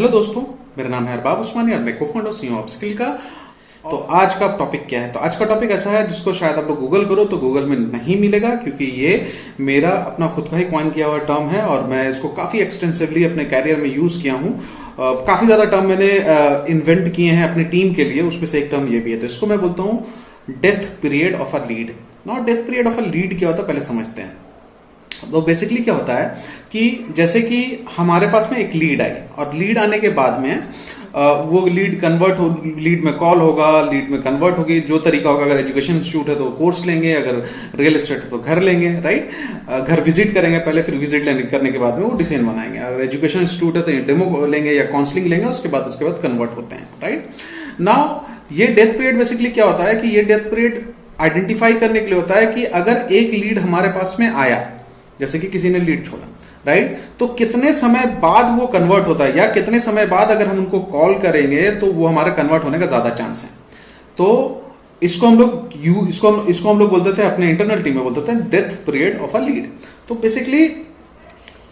Hello दोस्तों, मेरा नाम है अरबाब उस्मानी और मैं को-फाउंडर सीईओ अपस्किल का। तो आज का टॉपिक क्या है? तो आज का टॉपिक ऐसा है जिसको शायद आप लोग गूगल करो तो गूगल में नहीं मिलेगा, क्योंकि ये मेरा अपना खुद का ही कॉइन किया हुआ टर्म है और मैं इसको काफी एक्सटेंसिवली अपने कैरियर में यूज किया हूँ। काफी ज्यादा टर्म मैंने इन्वेंट किए हैं अपनी टीम के लिए, उसमें से एक टर्म ये भी है। तो इसको मैं बोलता हूँ death period of a lead. Now death period of a lead क्या होता है पहले समझते हैं। तो बेसिकली क्या होता है कि जैसे कि हमारे पास में एक लीड आई और लीड आने के बाद में वो लीड कन्वर्ट हो, लीड में कॉल होगा, लीड में कन्वर्ट होगी, जो तरीका होगा। अगर एजुकेशन इंस्टीट्यूट है तो कोर्स लेंगे, अगर रियल एस्टेट है तो घर लेंगे, राइट। घर विजिट करेंगे पहले, फिर विजिट करने के बाद में वो डिसीजन बनाएंगे। अगर एजुकेशन इंस्टीट्यूट है तो डेमो लेंगे या काउंसलिंग लेंगे, उसके बाद कन्वर्ट होते हैं, राइट। नाउ ये डेथ पीरियड बेसिकली क्या होता है कि ये डेथ पीरियड आइडेंटिफाई करने के लिए होता है कि अगर एक लीड हमारे पास में आया, जैसे कि किसी ने लीड छोड़ा, राइट, तो कितने समय बाद वो कन्वर्ट होता है या कितने समय बाद अगर हम उनको कॉल करेंगे तो वो हमारे कन्वर्ट होने का ज्यादा चांस है। तो इसको हम लोग बोलते थे, अपने इंटरनल टीम में बोलते थे death period of a lead. तो बेसिकली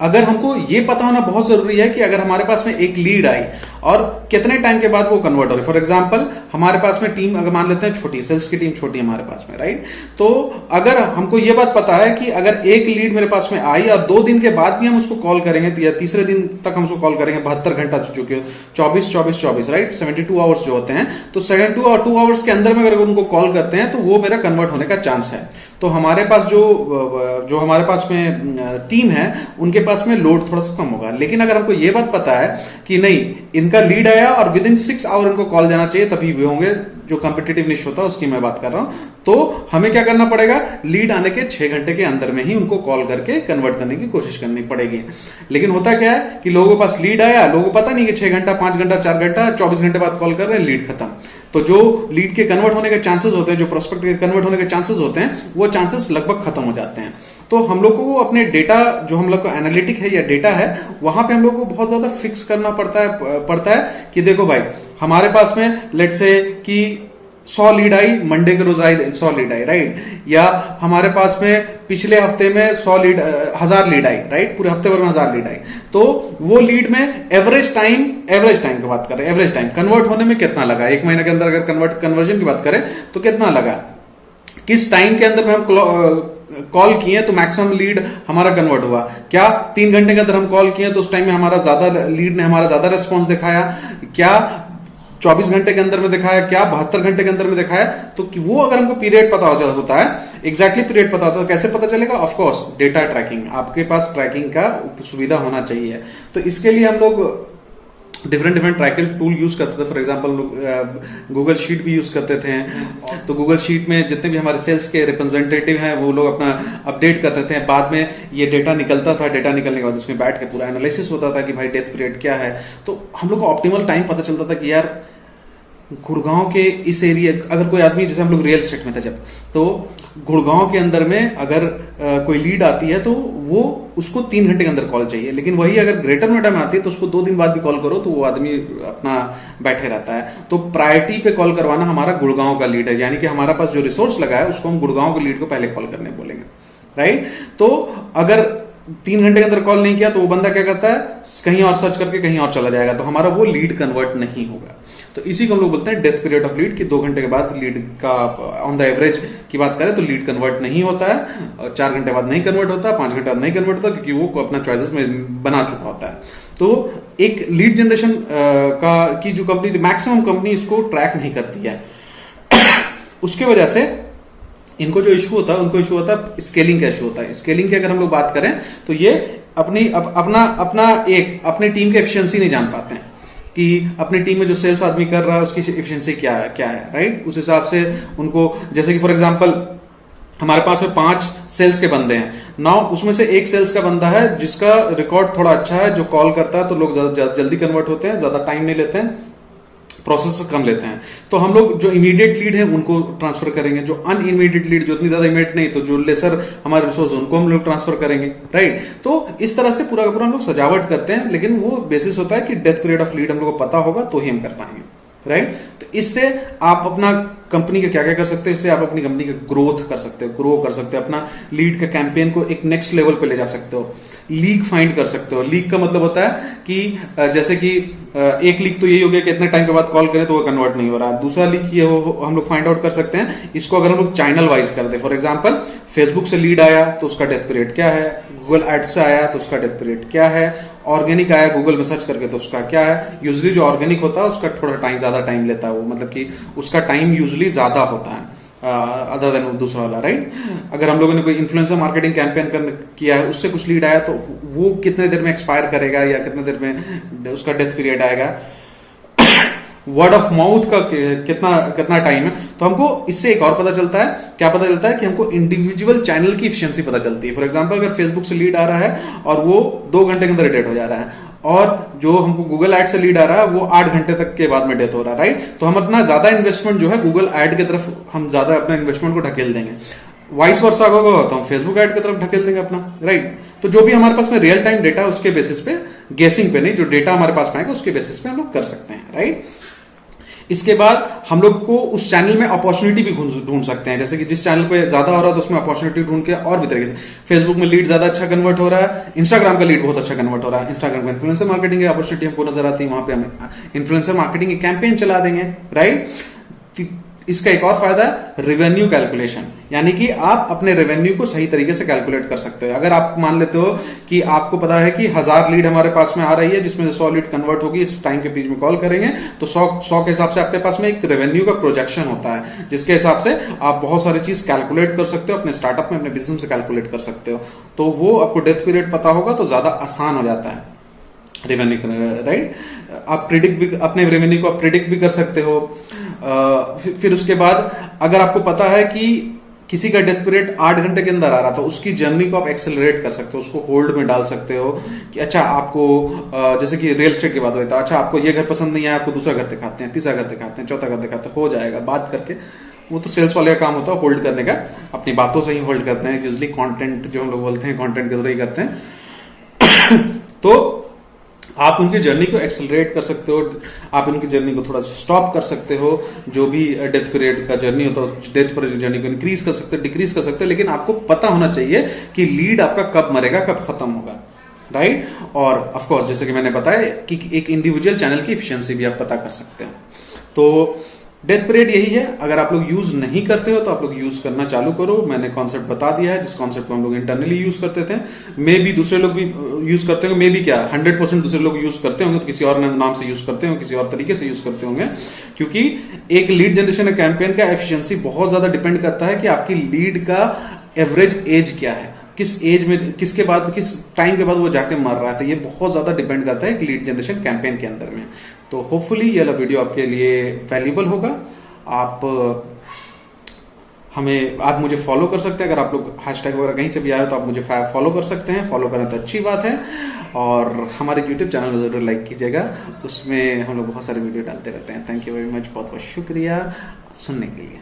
अगर हमको ये पता होना बहुत जरूरी है कि अगर हमारे पास में एक लीड आई और कितने टाइम के बाद वो कन्वर्ट हो रही है। फॉर एग्जांपल हमारे पास में टीम अगर मान लेते हैं छोटी, सेल्स की टीम छोटी है हमारे पास में, राइट। तो अगर हमको ये बात पता है कि अगर एक लीड मेरे पास में आई और 2 दिन के बाद भी हम उसको कॉल करेंगे या तीसरे दिन तक हम उसको कॉल करेंगे, 72 घंटा जो कि 24, राइट, 72 आवर्स जो होते हैं, तो 72 आवर्स के अंदर में अगर उनको कॉल करते हैं तो वो मेरा कन्वर्ट होने का चांस है। तो हमारे पास जो हमारे पास में टीम है उनके पास में लोड थोड़ा सा कम होगा। लेकिन अगर हमको ये बात पता है कि नहीं, इनका लीड आया और विद इन 6 आवर इनको कॉल जाना चाहिए, तभी वे होंगे, जो कॉम्पिटिटिव निश होता है उसकी मैं बात कर रहा हूं, तो हमें क्या करना पड़ेगा, लीड आने के 6 घंटे के अंदर में ही उनको कॉल करके कन्वर्ट करने की कोशिश करनी पड़ेगी। लेकिन होता क्या है कि लोगों के पास लीड आया, लोगों को पता नहीं कि 6 घंटा, 5 घंटा, 4 घंटा, 24 घंटे बाद कॉल कर रहे हैं, लीड खत्म। तो जो लीड के कन्वर्ट होने के चांसेस होते हैं, जो प्रोस्पेक्ट के कन्वर्ट होने के चांसेस होते हैं, वो चांसेस लगभग खत्म हो जाते हैं। तो हम लोग को अपने डेटा, जो हम लोग का एनालिटिक है या डेटा है, वहां पे हम लोग को बहुत ज्यादा फिक्स करना पड़ता है कि देखो भाई, हमारे पास में लेट्स से कि 100 लीड आई, मंडे के रोज आई 100 लीड आई, राइट, या हमारे पास में पिछले हफ्ते में 1000 लीड आई, राइट, पूरे हफ्ते भर में 1000 लीड आई। तो वो लीड में एवरेज टाइम की बात करें, एवरेज टाइम कन्वर्ट होने में कितना लगा, 1 महीने के अंदर अगर कन्वर्जन की बात करें तो कितना लगा, किस टाइम के अंदर में हम कॉल किए तो मैक्सिमम लीड हमारा कन्वर्ट हुआ, क्या 3 घंटे के अंदर हम कॉल किए तो उस टाइम में हमारा ज्यादा लीड ने हमारा ज्यादा रिस्पॉन्स दिखाया, क्या 24 घंटे के अंदर में दिखाया, क्या 72 घंटे के अंदर में दिखाया। तो वो अगर हमको पीरियड पता होता है, एग्जैक्टली पीरियड पता होता है, कैसे पता चलेगा? ऑफ कोर्स डेटा ट्रैकिंग, आपके पास ट्रैकिंग का सुविधा होना चाहिए। तो इसके लिए हम लोग डिफरेंट ट्रैकिंग टूल यूज करते थे। फॉर एग्जांपल गूगल शीट भी यूज करते थे। तो गूगल शीट में जितने भी हमारे सेल्स के रिप्रेजेंटेटिव हैं वो लोग अपना अपडेट करते थे। बाद में ये डेटा निकलता था, डेटा निकलने के बाद उसमें बैठ के पूरा एनालिसिस होता था कि भाई डेथ पीरियड क्या है। तो हम लोग को ऑप्टिमल टाइम पता चलता था कि यार गुड़गांव के इस एरिया, अगर कोई आदमी, जैसे हम लोग रियल एस्टेट में थे जब, तो गुड़गांव के अंदर में अगर कोई लीड आती है तो वो उसको 3 घंटे के अंदर कॉल चाहिए। लेकिन वही अगर ग्रेटर नोएडा में आती है तो उसको 2 दिन बाद भी कॉल करो तो वो आदमी अपना बैठे रहता है। तो प्रायोरिटी पे कॉल करवाना हमारा गुड़गांव का लीड है, यानी कि हमारा पास जो रिसोर्स लगा है उसको हम गुड़गांव के लीड को पहले कॉल करने बोलेंगे, राइट। तो अगर 3 घंटे के अंदर कॉल नहीं किया तो वो बंदा क्या करता है, कहीं और सर्च करके कहीं और चला जाएगा, तो हमारा वो लीड कन्वर्ट नहीं होगा। तो इसी को हम लोग बोलते हैं डेथ पीरियड ऑफ लीड, कि 2 घंटे के बाद लीड का ऑन द एवरेज की बात करें तो लीड कन्वर्ट नहीं होता है, 4 घंटे बाद नहीं कन्वर्ट होता, 5 घंटे बाद नहीं कन्वर्ट होता, क्योंकि वो अपना चॉइसेस में बना चुका होता है। तो एक लीड जनरेशन की जो कंपनी, मैक्सिमम कंपनी इसको ट्रैक नहीं करती है। उसके वजह से इनको जो इशू होता है, उनको इशू होता है स्केलिंग का इशू होता है। स्केलिंग की अगर हम लोग बात करें तो ये अपनी टीम की एफिशिएंसी नहीं जान पाते हैं कि अपनी टीम में जो सेल्स आदमी कर रहा है उसकी एफिशिएंसी क्या है, राइट। उस हिसाब से उनको, जैसे कि फॉर एग्जांपल हमारे पास में 5 सेल्स के बंदे हैं, नाउ उसमें से एक सेल्स का बंदा है जिसका रिकॉर्ड थोड़ा अच्छा है, जो कॉल करता है तो लोग ज्यादा जल्दी कन्वर्ट होते हैं, ज्यादा टाइम नहीं लेते हैं, प्रोसेस कम लेते हैं। तो हम लोग जो इमीडिएट लीड है उनको ट्रांसफर करेंगे, जो अनइमीडिएट लीड, जो इतनी ज्यादा इमीडिएट नहीं, तो जो लेसर हमारे रिसोर्स उनको हम लोग ट्रांसफर करेंगे, राइट। तो इस तरह से पूरा का पूरा हम लोग सजावट करते हैं, लेकिन वो बेसिस होता है कि डेथ पीरियड ऑफ लीड हम लोग को पता होगा तो ही हम कर पाएंगे, राइट। तो इससे आप अपना कंपनी का क्या क्या कर सकते हो, इससे आप अपनी कंपनी का ग्रोथ कर सकते हो, ग्रो कर सकते हो, अपना लीड का कैंपेन को एक नेक्स्ट लेवल पे ले जा सकते हो, लीक फाइंड कर सकते हो। लीक का मतलब होता है कि जैसे कि एक लीक तो यही हो गया कि इतने टाइम के बाद कॉल करें तो वो कन्वर्ट नहीं हो रहा। दूसरा लीक ये हम लोग फाइंड आउट कर सकते हैं, इसको अगर हम लोग चैनल वाइज कर दे, फॉर एग्जांपल फेसबुक से लीड आया तो उसका डेथ पीरियड क्या है, गूगल एड्स से आया तो उसका डेथ पीरियड क्या है, ऑर्गेनिक आया गूगल में सर्च करके तो उसका क्या है। यूजुअली जो ऑर्गेनिक होता है उसका थोड़ा टाइम ज्यादा टाइम लेता है, वो मतलब कि उसका टाइम यूजुअली ज्यादा होता है अदर देन दूसरा वाला, राइट। अगर हम लोगों ने कोई इन्फ्लुएंसर मार्केटिंग कैंपेन किया है, उससे कुछ लीड आया तो वो कितने देर में एक्सपायर करेगा या कितने देर में उसका डेथ पीरियड आएगा। वर्ड ऑफ माउथ का कितना कितना टाइम है, तो हमको इससे एक और पता चलता है, क्या पता चलता है कि हमको इंडिविजुअल चैनल की एफिशिएंसी पता चलती है। फॉर एग्जांपल अगर फेसबुक से लीड आ रहा है और वो 2 घंटे के अंदर डेट हो जा रहा है, और जो हमको गूगल एड से लीड आ रहा है वो 8 घंटे तक के बाद में डेथ हो रहा है, राइट। तो हम अपना ज्यादा इन्वेस्टमेंट जो है गूगल एड की तरफ हम ज्यादा अपना इन्वेस्टमेंट को ढकेल देंगे। वाइस वर्सा होगा तो हम फेसबुक एड की तरफ ढकेल देंगे अपना, राइट। तो जो भी हमारे पास में रियल टाइम डेटा उसके बेसिस पे, गेसिंग पे नहीं, जो डेटा हमारे पास में आएगा उसके बेसिस पे हम लोग कर सकते हैं, राइट। इसके बाद हम लोग को उस चैनल में अपॉर्चुनिटी भी ढूंढ सकते हैं, जैसे कि जिस चैनल पे ज्यादा हो रहा है तो उसमें अपॉर्चुनिटी ढूंढ के और भी तरीके से। फेसबुक में लीड ज्यादा अच्छा कन्वर्ट हो रहा है, इंस्टाग्राम का लीड बहुत अच्छा कन्वर्ट हो रहा है, इंस्टाग्राम का इन्फ्लुएंसर मार्केटिंग की अपॉर्चुनिटी हमको नजर आती है, वहां पे हम इन्फ्लुएंसर मार्केटिंग की कैंपेन चला देंगे, राइट। इसका एक और फायदा है रेवेन्यू कैलकुलेशन, यानी कि आप अपने रेवेन्यू को सही तरीके से कैलकुलेट कर सकते हो। अगर आप मान लेते हो कि आपको पता है कि 1000 लीड हमारे पास में आ रही है, जिसमें से 100 लीड कन्वर्ट होगी इस टाइम के बीच में कॉल करेंगे, तो 100 के हिसाब से आपके पास में एक रेवेन्यू का प्रोजेक्शन होता है, जिसके हिसाब से आप बहुत सारी चीज कैलकुलेट कर सकते हो, अपने स्टार्टअप में, अपने बिजनेस में कैलकुलेट कर सकते हो। तो वो आपको डेथ पीरियड पता होगा तो ज्यादा आसान हो जाता है रेवेन्यू, राइट। आप प्रिडिक्ट भी, अपने रेवेन्यू को आप प्रिडिक्ट भी कर सकते हो। फिर उसके बाद अगर आपको पता है कि किसी का डेथ पीरियड 8 घंटे के अंदर आ रहा था, उसकी जर्नी को आप एक्सेलरेट कर सकते हो, उसको होल्ड में डाल सकते हो कि अच्छा आपको जैसे कि रियल एस्टेट की बात हुई था, अच्छा आपको ये घर पसंद नहीं है, आपको दूसरा घर दिखाते हैं, तीसरा घर दिखाते हैं, चौथा घर दिखाते हैं, हो जाएगा बात करके। वो तो सेल्स वाले का काम होता है होल्ड करने का, अपनी बातों से ही होल्ड करते हैं। यूजुअली कंटेंट जो हम लोग बोलते हैं कंटेंट के द्वारा ही करते हैं। तो आप उनकी जर्नी को एक्सेलरेट कर सकते हो, आप उनकी जर्नी को थोड़ा स्टॉप कर सकते हो, जो भी डेथ पीरियड का जर्नी होता है डेथ पीरियड जर्नी को इंक्रीज कर सकते हो, डिक्रीज कर सकते हो, लेकिन आपको पता होना चाहिए कि लीड आपका कब मरेगा, कब खत्म होगा, राइट। और ऑफ कोर्स जैसे कि मैंने बताया कि एक इंडिविजुअल चैनल की एफिशिएंसी भी आप पता कर सकते हो। तो डेथ पीरियड यही है। अगर आप लोग यूज नहीं करते हो तो आप लोग यूज करना चालू करो। मैंने कॉन्सेप्ट बता दिया है, जिस कॉन्सेप्ट को हम लोग इंटरनली यूज करते थे, मे भी दूसरे लोग भी यूज करते होंगे, मे भी क्या 100% दूसरे लोग यूज करते होंगे, तो किसी और नाम से यूज करते होंगे, किसी और तरीके से यूज करते होंगे। क्योंकि एक लीड जनरेशन कैंपेन का एफिशिएंसी बहुत ज्यादा डिपेंड करता है कि आपकी लीड का एवरेज एज क्या है, किस एज में, किसके बाद, किस टाइम के बाद वो जाके मर रहा है। तो ये बहुत ज्यादा डिपेंड करता है एक लीड जनरेशन कैंपेन के अंदर में। तो होपफुली ये वीडियो आपके लिए वैल्यूबल होगा। आप मुझे फॉलो कर सकते हैं, अगर आप लोग हैशटैग वगैरह कहीं से भी आए हो तो आप मुझे फॉलो कर सकते हैं। फॉलो करें तो अच्छी बात है, और हमारे यूट्यूब चैनल को जरूर लाइक कीजिएगा, उसमें हम लोग बहुत सारे वीडियो डालते रहते हैं। थैंक यू वेरी मच, बहुत बहुत शुक्रिया सुनने के लिए।